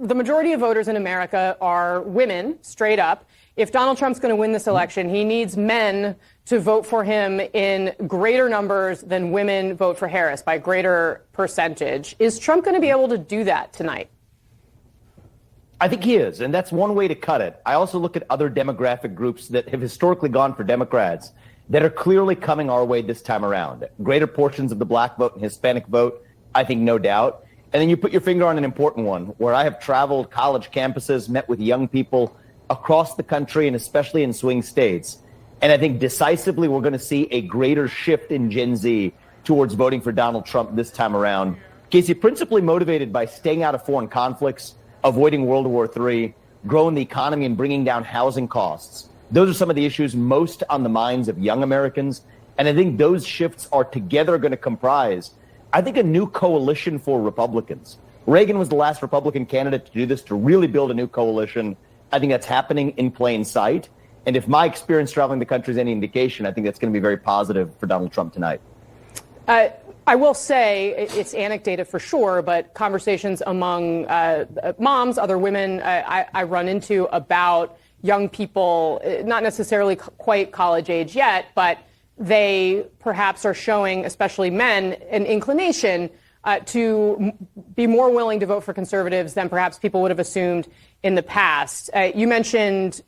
the majority of voters in America are women, straight up. If Donald Trump's going to win this election, he needs men to vote for him in greater numbers than women vote for Harris by greater percentage. Is Trump going to be able to do that tonight? I think he is, and that's one way to cut it. I also look at other demographic groups that have historically gone for Democrats that are clearly coming our way this time around. Greater portions of the black vote and Hispanic vote, I think, no doubt. And then you put your finger on an important one, where I have traveled college campuses, met with young people across the country and especially in swing states. And I think decisively we're going to see a greater shift in Gen Z towards voting for Donald Trump this time around. Casey, principally motivated by staying out of foreign conflicts, avoiding World War III, growing the economy and bringing down housing costs. Those are some of the issues most on the minds of young Americans. And I think those shifts are together going to comprise, I think, a new coalition for Republicans. Reagan was the last Republican candidate to do this, to really build a new coalition. I think that's happening in plain sight. And if my experience traveling the country is any indication, I think that's going to be very positive for Donald Trump tonight. I will say it's anecdotal for sure, but conversations among moms, other women I run into about young people, not necessarily quite college age yet, but they perhaps are showing, especially men, an inclination to be more willing to vote for conservatives than perhaps people would have assumed in the past. You mentioned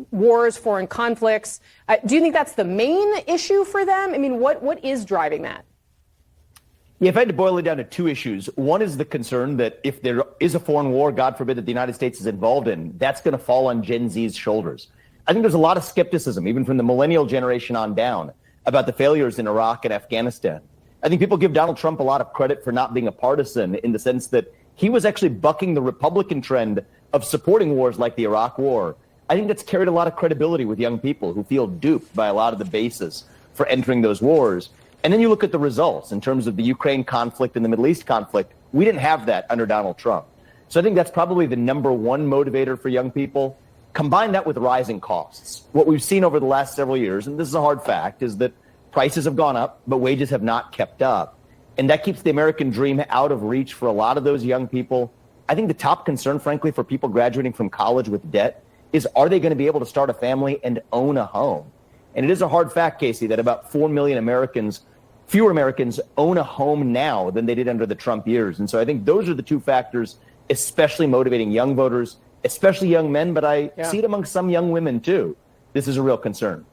wars, foreign conflicts. Do you think that's the main issue for them? I mean, what is driving that? Yeah, if I had to boil it down to two issues, one is the concern that if there is a foreign war, God forbid, that the United States is involved in, that's going to fall on Gen Z's shoulders. I think there's a lot of skepticism, even from the millennial generation on down, about the failures in Iraq and Afghanistan. I think people give Donald Trump a lot of credit for not being a partisan, in the sense that he was actually bucking the Republican trend of supporting wars like the Iraq War. I think that's carried a lot of credibility with young people who feel duped by a lot of the basis for entering those wars. And then you look at the results in terms of the Ukraine conflict and the Middle East conflict. We didn't have that under Donald Trump. So I think that's probably the number one motivator for young people. Combine that with rising costs. What we've seen over the last several years, and this is a hard fact, is that prices have gone up, but wages have not kept up. And that keeps the American dream out of reach for a lot of those young people. I think the top concern, frankly, for people graduating from college with debt is, are they going to be able to start a family and own a home? And it is a hard fact, Casey, that about 4 million fewer Americans own a home now than they did under the Trump years. And so I think those are the two factors, especially motivating young voters, especially young men, but I see it among some young women too. This is a real concern.